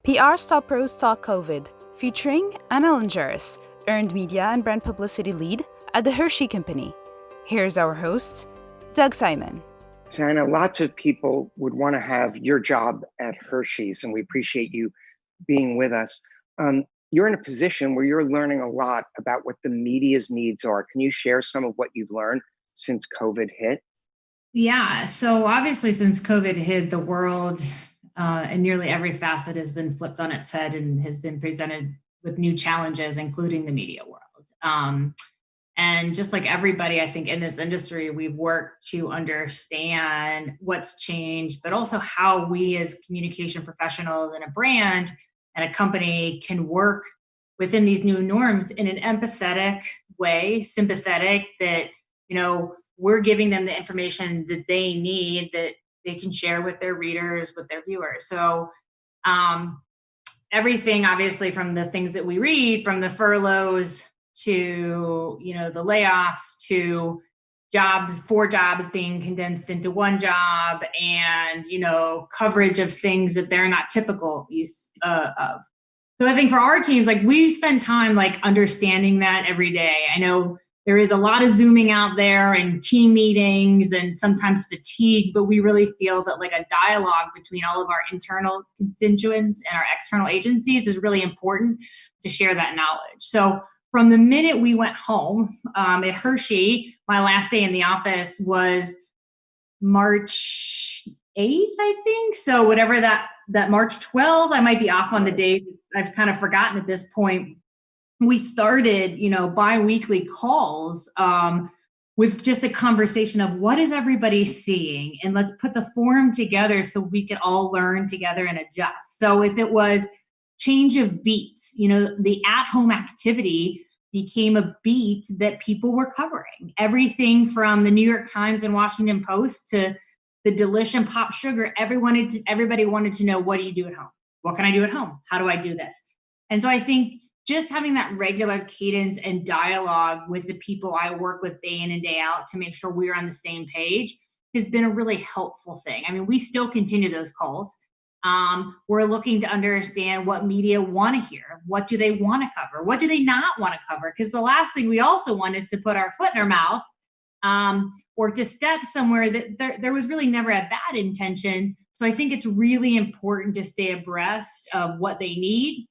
PR Stop Pros Talk COVID, featuring Anna Lingeris, earned Media and Brand Publicity Lead at the Hershey Company. Here's our host, Doug Simon. So, Anna, lots of people would want to have your job at Hershey's, and we appreciate you being with us. You're in a position where you're learning a lot about what the media's needs are. Can you share some of what you've learned since COVID hit? Yeah, so obviously since COVID hit, the world in nearly every facet has been flipped on its head and has been presented with new challenges, including the media world. And just like everybody, I think in this industry, we've worked to understand what's changed, but also how we as communication professionals and a brand and a company can work within these new norms in an empathetic way, sympathetic, that, we're giving them the information that they need that they can share with their readers, with their viewers. So everything, obviously, from the things that we read, from the furloughs to, the layoffs, to four jobs being condensed into one job, and, coverage of things that they're not typical use of. So I think for our teams, we spend time understanding that every day. I know there is a lot of Zooming out there and team meetings and sometimes fatigue, but we really feel that a dialogue between all of our internal constituents and our external agencies is really important to share that knowledge. So from the minute we went home at Hershey, my last day in the office was March 8th, I think. So whatever that March 12th, I might be off on the date. I've kind of forgotten at this point. We started, bi-weekly calls with just a conversation of what is everybody seeing, and let's put the forum together so we could all learn together and adjust. So if it was change of beats, the at-home activity became a beat that people were covering. Everything from the New York Times and Washington Post to the Delish and Pop Sugar, everybody wanted to know, what do you do at home? What can I do at home? How do I do this? And so I think just having that regular cadence and dialogue with the people I work with day in and day out to make sure we're on the same page has been a really helpful thing. I mean, we still continue those calls. We're looking to understand what media want to hear. What do they want to cover? What do they not want to cover? Because the last thing we also want is to put our foot in our mouth or to step somewhere that there was really never a bad intention. So I think it's really important to stay abreast of what they need,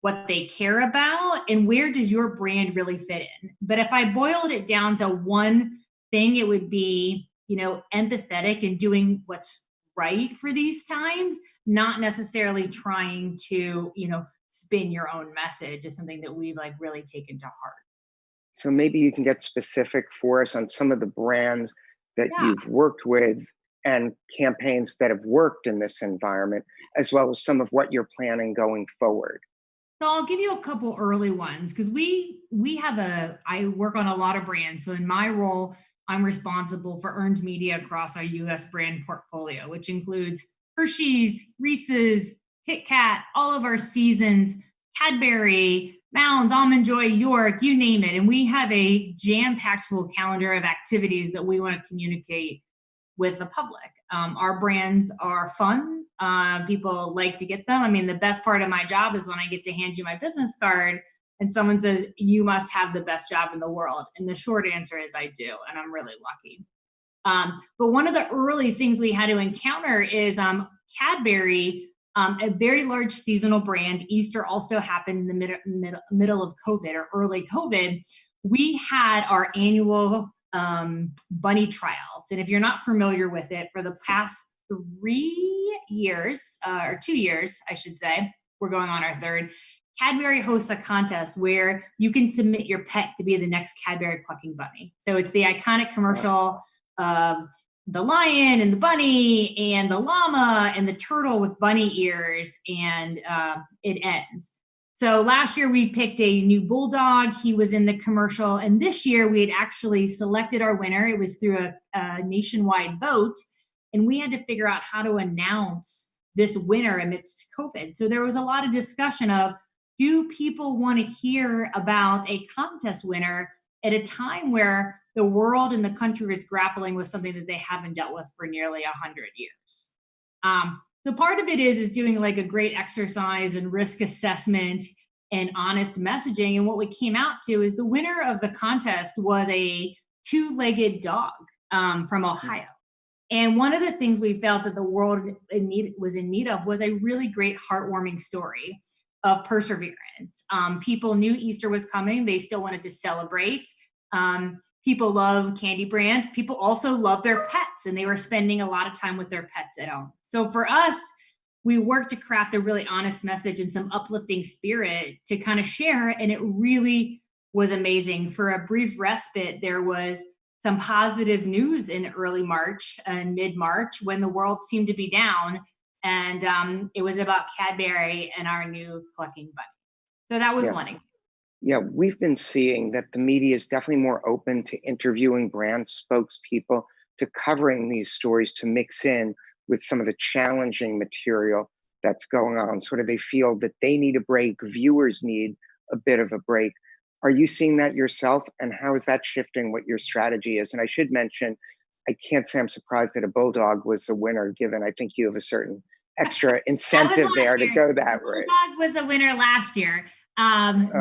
what they care about, and where does your brand really fit in. But if I boiled it down to one thing, it would be, empathetic and doing what's right for these times, not necessarily trying to, spin your own message is something that we've really taken to heart. So maybe you can get specific for us on some of the brands that you've worked with and campaigns that have worked in this environment, as well as some of what you're planning going forward. So I'll give you a couple early ones because I work on a lot of brands. So in my role, I'm responsible for earned media across our US brand portfolio, which includes Hershey's, Reese's, Kit Kat, all of our seasons, Cadbury, Mounds, Almond Joy, York, you name it. And we have a jam-packed full calendar of activities that we want to communicate with the public. Our brands are fun. People like to get them. I mean, the best part of my job is when I get to hand you my business card and someone says, you must have the best job in the world. And the short answer is I do, and I'm really lucky. But one of the early things we had to encounter is Cadbury, a very large seasonal brand. Easter also happened in the middle of COVID or early COVID. We had our annual bunny tryouts. And if you're not familiar with it, for the past 3 years, or 2 years, I should say, we're going on our third, Cadbury hosts a contest where you can submit your pet to be the next Cadbury clucking bunny. So it's the iconic commercial of the lion and the bunny and the llama and the turtle with bunny ears, and it ends. So last year we picked a new bulldog. He was in the commercial. And this year we had actually selected our winner. It was through a nationwide vote. And we had to figure out how to announce this winner amidst COVID. So there was a lot of discussion of, do people want to hear about a contest winner at a time where the world and the country is grappling with something that they haven't dealt with for nearly 100 years? So part of it is doing like a great exercise and risk assessment and honest messaging. And what we came out to is the winner of the contest was a two-legged dog from Ohio. And one of the things we felt that the world was in need of was a really great heartwarming story of perseverance. People knew Easter was coming. They still wanted to celebrate. People love Candy Brand. People also love their pets, and they were spending a lot of time with their pets at home. So for us, we worked to craft a really honest message and some uplifting spirit to kind of share. And it really was amazing. For a brief respite, there was some positive news in early March and mid-March when the world seemed to be down. And it was about Cadbury and our new clucking bunny. So that was one example. Yeah, we've been seeing that the media is definitely more open to interviewing brand spokespeople, to covering these stories, to mix in with some of the challenging material that's going on. Sort of they feel that they need a break, viewers need a bit of a break. Are you seeing that yourself? And how is that shifting what your strategy is? And I should mention, I can't say I'm surprised that a bulldog was a winner, given I think you have a certain extra incentive there to go that way. Bulldog was a winner last year.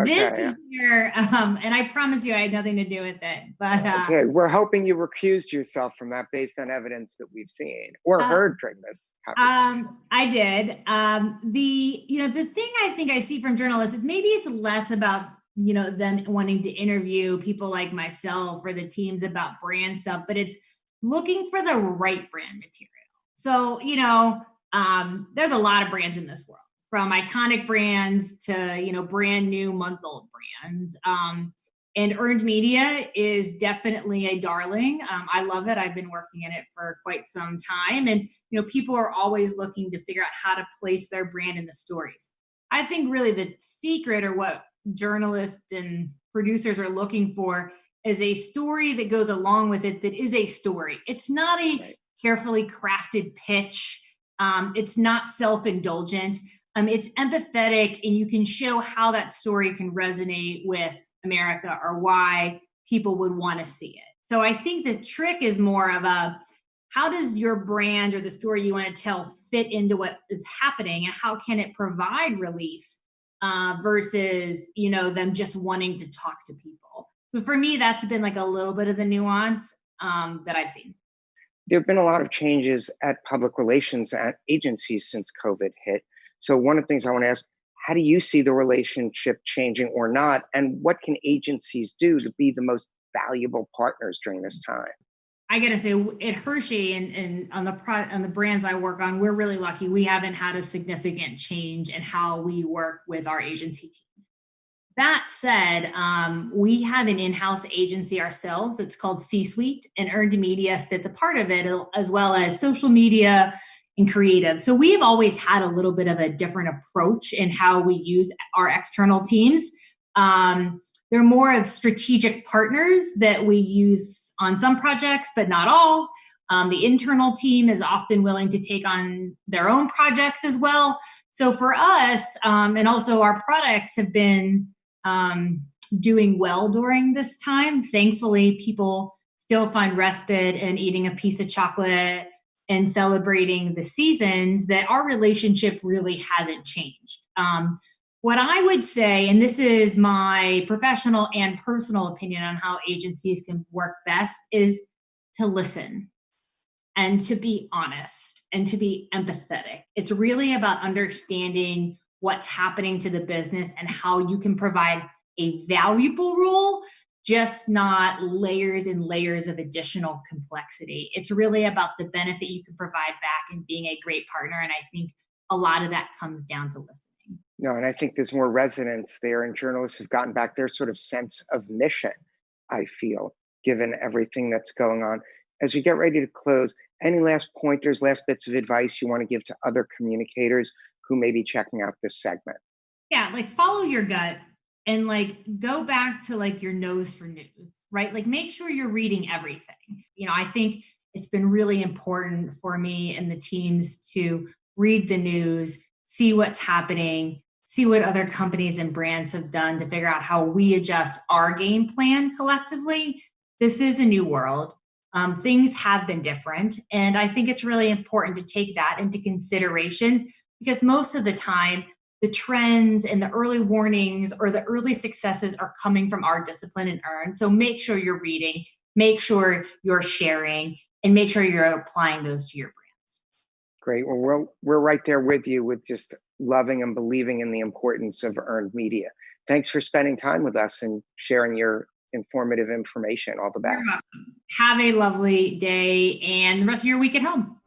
This year, and I promise you I had nothing to do with it. But okay, we're hoping you recused yourself from that based on evidence that we've seen or heard during this conversation. I did. The thing I think I see from journalists is maybe it's less about them wanting to interview people like myself or the teams about brand stuff, but it's looking for the right brand material. So there's a lot of brands in this world, from iconic brands to brand new month-old brands. And earned media is definitely a darling. I love it. I've been working in it for quite some time. And people are always looking to figure out how to place their brand in the stories. I think really the secret, or what journalists and producers are looking for, is a story that goes along with it, that is a story. It's not a carefully crafted pitch. It's not self-indulgent. It's empathetic, and you can show how that story can resonate with America or why people would want to see it. So I think the trick is more of how does your brand or the story you want to tell fit into what is happening, and how can it provide relief versus them just wanting to talk to people. So for me, that's been like a little bit of the nuance that I've seen. There have been a lot of changes at public relations at agencies since COVID hit. So one of the things I want to ask, how do you see the relationship changing or not? And what can agencies do to be the most valuable partners during this time? I got to say, at Hershey and on the brands I work on, we're really lucky. We haven't had a significant change in how we work with our agency teams. That said, we have an in-house agency ourselves. It's called C-Suite, and earned media sits a part of it, as well as social media and creative. So we've always had a little bit of a different approach in how we use our external teams. They're more of strategic partners that we use on some projects, but not all. The internal team is often willing to take on their own projects as well. So for us, and also our products have been doing well during this time. Thankfully, people still find respite in eating a piece of chocolate and celebrating the seasons, that our relationship really hasn't changed. What I would say, and this is my professional and personal opinion on how agencies can work best, is to listen and to be honest and to be empathetic. It's really about understanding what's happening to the business and how you can provide a valuable role, just not layers and layers of additional complexity. It's really about the benefit you can provide back and being a great partner. And I think a lot of that comes down to listening. No, and I think there's more resonance there, and journalists have gotten back their sort of sense of mission, I feel, given everything that's going on. As we get ready to close, any last pointers, last bits of advice you want to give to other communicators who may be checking out this segment? Yeah, follow your gut and go back to your nose for news, right? Make sure you're reading everything. I think it's been really important for me and the teams to read the news, see what's happening, see what other companies and brands have done to figure out how we adjust our game plan collectively. This is a new world. Things have been different. And I think it's really important to take that into consideration, because most of the time, the trends and the early warnings or the early successes are coming from our discipline and earn. So make sure you're reading, make sure you're sharing, and make sure you're applying those to your brands. Great. Well, we're right there with you with just loving and believing in the importance of earned media. Thanks for spending time with us and sharing your informative information. All the best. You're welcome. Have a lovely day and the rest of your week at home.